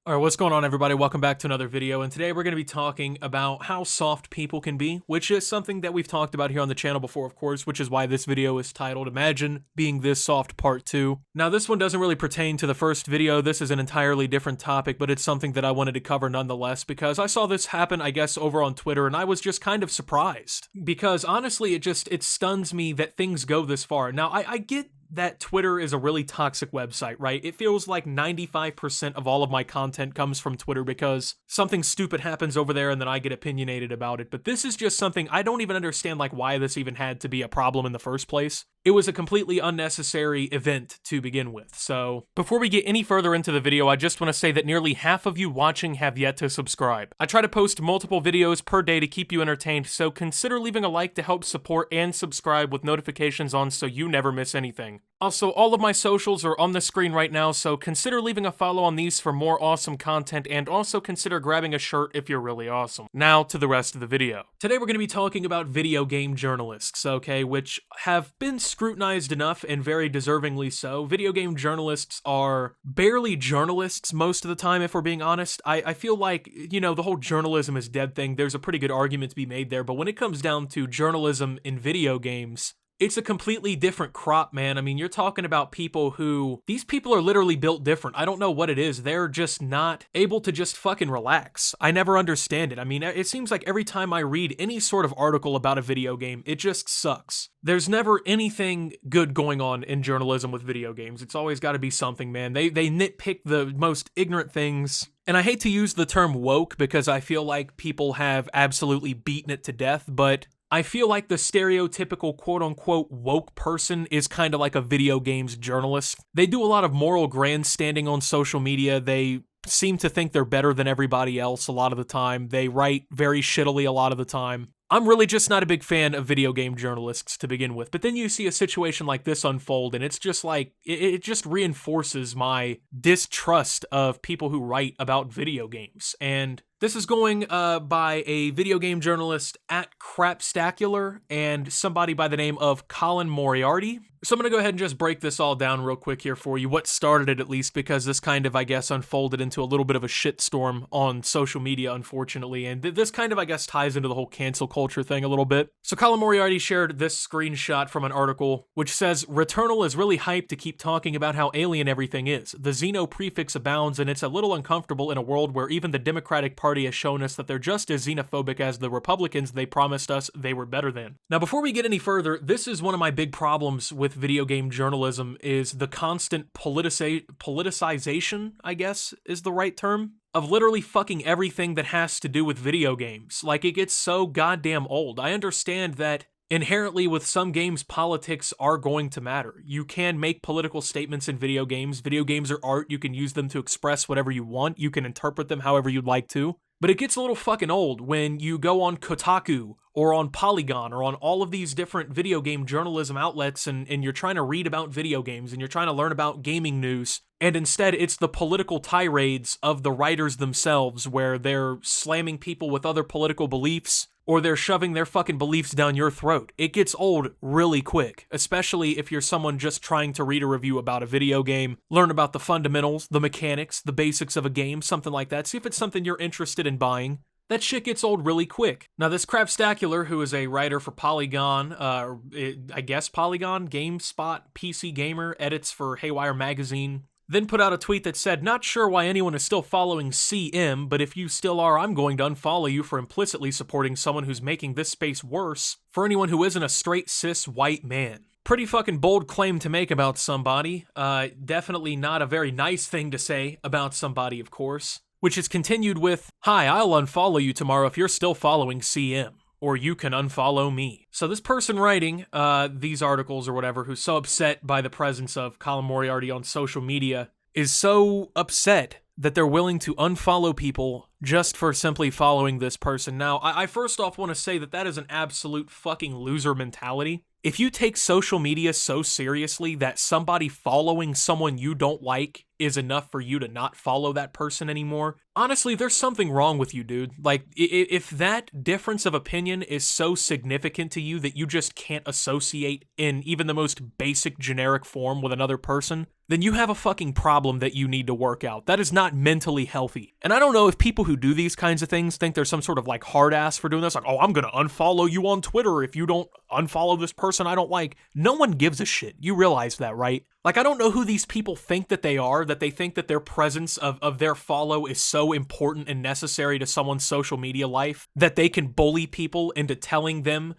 Alright, what's going on everybody? Welcome back to another video, and today we're going to be talking about how soft people can be, which is something that we've talked about here on the channel before, of course, which is why this video is titled Imagine Being This Soft Part 2. Now, this one doesn't really pertain to the first video. This is an entirely different topic, but it's something that I wanted to cover nonetheless, because I saw this happen, I guess, over on Twitter, and I was just kind of surprised. Because honestly, it stuns me that things go this far. Now, I get that Twitter is a really toxic website, right? It feels like 95% of all of my content comes from Twitter because something stupid happens over there and then I get opinionated about it. But this is just something I don't even understand, like, why this even had to be a problem in the first place. It was a completely unnecessary event to begin with. So before we get any further into the video, I just want to say that nearly half of you watching have yet to subscribe. I try to post multiple videos per day to keep you entertained, so consider leaving a like to help support and subscribe with notifications on so you never miss anything. Also, all of my socials are on the screen right now, so consider leaving a follow on these for more awesome content, and also consider grabbing a shirt if you're really awesome. Now to the rest of the video. Today we're going to be talking about video game journalists, okay, which have been scrutinized enough, and very deservingly so. Video game journalists are barely journalists most of the time, if we're being honest. I feel like, you know, the whole journalism is dead thing, there's a pretty good argument to be made there, but when it comes down to journalism in video games, it's a completely different crop, man. I mean, you're talking about people who, these people are literally built different. I don't know what it is. They're just not able to just fucking relax. I never understand it. I mean, it seems like every time I read any sort of article about a video game, it just sucks. There's never anything good going on in journalism with video games. It's always got to be something, man. They nitpick the most ignorant things. And I hate to use the term woke because I feel like people have absolutely beaten it to death, but I feel like the stereotypical quote-unquote woke person is kind of like a video games journalist. They do a lot of moral grandstanding on social media. They seem to think they're better than everybody else a lot of the time. They write very shittily a lot of the time. I'm really just not a big fan of video game journalists to begin with, but then you see a situation like this unfold, and it's just like, it just reinforces my distrust of people who write about video games. And this is going by a video game journalist at Crapstacular and somebody by the name of Colin Moriarty. So I'm going to go ahead and just break this all down real quick here for you, what started it at least, because this kind of, I guess, unfolded into a little bit of a shitstorm on social media, unfortunately, and this kind of, I guess, ties into the whole cancel culture thing a little bit. So Colin Moriarty shared this screenshot from an article, which says, Returnal is really hyped to keep talking about how alien everything is. The Xeno prefix abounds, and it's a little uncomfortable in a world where even the Democratic Party has shown us that they're just as xenophobic as the Republicans they promised us they were better than. Now, before we get any further, this is one of my big problems with video game journalism, is the constant politicization, I guess is the right term, of literally fucking everything that has to do with video games. Like, it gets so goddamn old. I understand that inherently with some games, politics are going to matter. You can make political statements in video games. Video games are art. You can use them to express whatever you want. You can interpret them however you'd like to. But it gets a little fucking old when you go on Kotaku or on Polygon or on all of these different video game journalism outlets and you're trying to read about video games and you're trying to learn about gaming news, and instead it's the political tirades of the writers themselves where they're slamming people with other political beliefs or they're shoving their fucking beliefs down your throat. It gets old really quick, especially if you're someone just trying to read a review about a video game, learn about the fundamentals, the mechanics, the basics of a game, something like that. See if it's something you're interested in buying. That shit gets old really quick. Now, this Crapstacular, who is a writer for Polygon, I guess Polygon, GameSpot, PC Gamer, edits for Haywire Magazine, then put out a tweet that said, not sure why anyone is still following CM, but if you still are, I'm going to unfollow you for implicitly supporting someone who's making this space worse for anyone who isn't a straight cis white man. Pretty fucking bold claim to make about somebody. Definitely not a very nice thing to say about somebody, of course. Which is continued with, hi, I'll unfollow you tomorrow if you're still following CM. Or you can unfollow me. So this person writing these articles or whatever, who's so upset by the presence of Colin Moriarty on social media, is so upset that they're willing to unfollow people just for simply following this person. Now, I first off want to say that that is an absolute fucking loser mentality. If you take social media so seriously that somebody following someone you don't like is enough for you to not follow that person anymore, honestly, there's something wrong with you, dude. Like, if that difference of opinion is so significant to you that you just can't associate in even the most basic generic form with another person, then you have a fucking problem that you need to work out. That is not mentally healthy. And I don't know if people who do these kinds of things think there's some sort of like hard ass for doing this. Like, oh, I'm gonna unfollow you on Twitter if you don't unfollow this person I don't like. No one gives a shit. You realize that, right? Like, I don't know who these people think that they are, that they think that their presence of their follow is so important and necessary to someone's social media life that they can bully people into telling them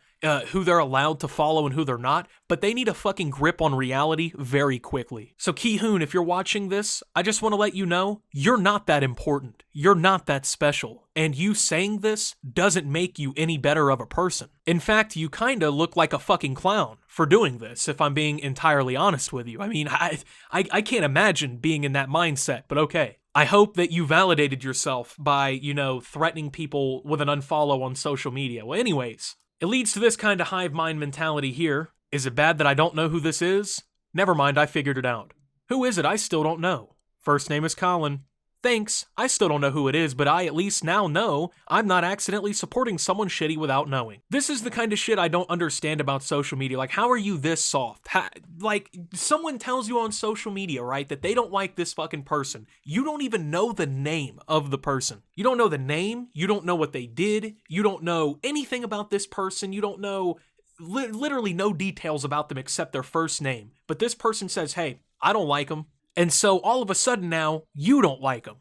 who they're allowed to follow and who they're not, but they need a fucking grip on reality very quickly. So Ki-hoon, if you're watching this, I just want to let you know, you're not that important. You're not that special. And you saying this doesn't make you any better of a person. In fact, you kinda look like a fucking clown for doing this, if I'm being entirely honest with you. I mean, I can't imagine being in that mindset, but okay. I hope that you validated yourself by, threatening people with an unfollow on social media. Well, anyways, it leads to this kind of hive mind mentality here. Is it bad that I don't know who this is? Never mind, I figured it out. Who is it? I still don't know. First name is Colin. Thanks, I still don't know who it is, but I at least now know I'm not accidentally supporting someone shitty without knowing. This is the kind of shit I don't understand about social media. Like, how are you this soft? Someone tells you on social media, right, that they don't like this fucking person. You don't even know the name of the person. You don't know the name. You don't know what they did. You don't know anything about this person. You don't know literally no details about them except their first name. But this person says, hey, I don't like them. And so all of a sudden now, you don't like them.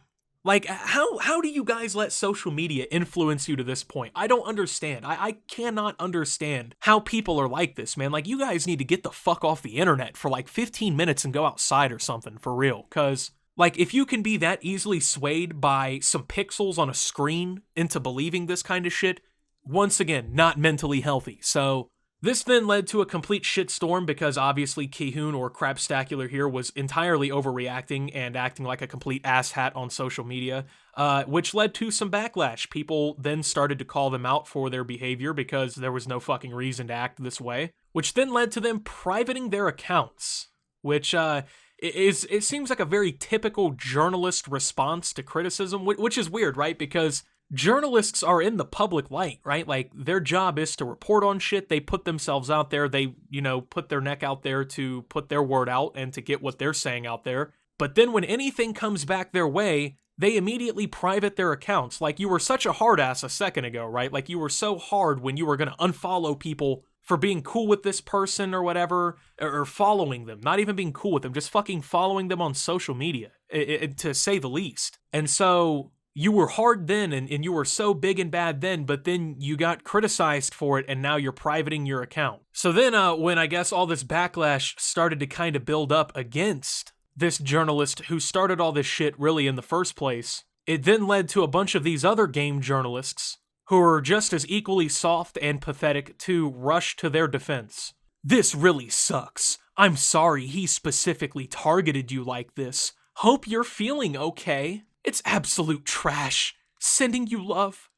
Like, how do you guys let social media influence you to this point? I don't understand. I cannot understand how people are like this, man. Like, you guys need to get the fuck off the internet for like 15 minutes and go outside or something, for real. Because, like, if you can be that easily swayed by some pixels on a screen into believing this kind of shit, once again, not mentally healthy. So this then led to a complete shitstorm because obviously Ki-hoon or Crapstacular here was entirely overreacting and acting like a complete asshat on social media, which led to some backlash. People then started to call them out for their behavior because there was no fucking reason to act this way, which then led to them privating their accounts, which it seems like a very typical journalist response to criticism, which is weird, right? Because journalists are in the public light, right? Like, their job is to report on shit. They put themselves out there. They, put their neck out there to put their word out and to get what they're saying out there. But then when anything comes back their way, they immediately private their accounts. Like, you were such a hard ass a second ago, right? Like, you were so hard when you were going to unfollow people for being cool with this person or whatever, or following them, not even being cool with them, just fucking following them on social media, to say the least. And so you were hard then, and you were so big and bad then, but then you got criticized for it, and now you're privating your account. So then when I guess all this backlash started to kind of build up against this journalist who started all this shit really in the first place, it then led to a bunch of these other game journalists who are just as equally soft and pathetic to rush to their defense. This really sucks. I'm sorry he specifically targeted you like this. Hope you're feeling okay. It's absolute trash. Sending you love.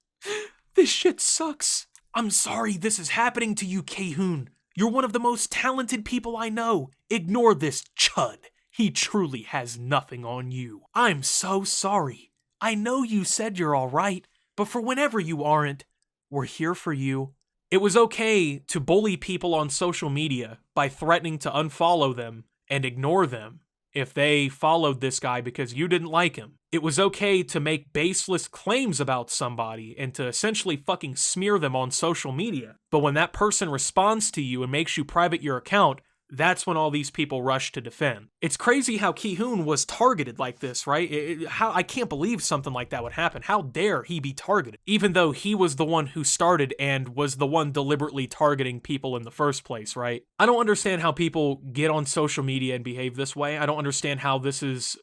This shit sucks. I'm sorry this is happening to you, Ki-hoon. You're one of the most talented people I know. Ignore this chud. He truly has nothing on you. I'm so sorry. I know you said you're alright, but for whenever you aren't, we're here for you. It was okay to bully people on social media by threatening to unfollow them and ignore them if they followed this guy because you didn't like him. It was okay to make baseless claims about somebody and to essentially fucking smear them on social media. But when that person responds to you and makes you private your account, that's when all these people rush to defend. It's crazy how Ki-hoon was targeted like this, right? I can't believe something like that would happen. How dare he be targeted? Even though he was the one who started and was the one deliberately targeting people in the first place, right? I don't understand how people get on social media and behave this way. I don't understand how this is,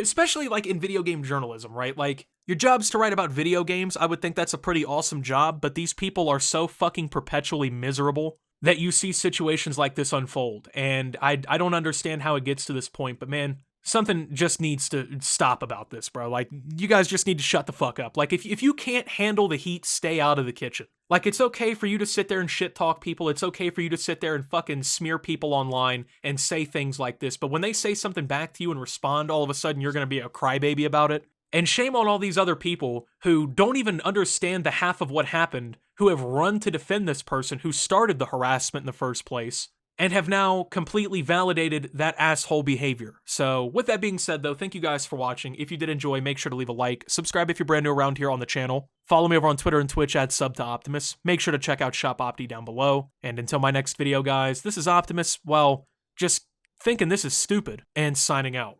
especially like in video game journalism, right? Like, your job's to write about video games. I would think that's a pretty awesome job, but these people are so fucking perpetually miserable that you see situations like this unfold, and I don't understand how it gets to this point, but man, something just needs to stop about this, bro. Like, you guys just need to shut the fuck up. Like, if you can't handle the heat, stay out of the kitchen. Like, it's okay for you to sit there and shit talk people, it's okay for you to sit there and fucking smear people online and say things like this, but when they say something back to you and respond, all of a sudden you're gonna be a crybaby about it. And shame on all these other people who don't even understand the half of what happened, who have run to defend this person who started the harassment in the first place, and have now completely validated that asshole behavior. So with that being said though, thank you guys for watching. If you did enjoy, make sure to leave a like, subscribe if you're brand new around here on the channel, follow me over on Twitter and Twitch at @subtooptimus, make sure to check out Shop Opti down below, and until my next video guys, this is Optimus, well, just thinking this is stupid, and signing out.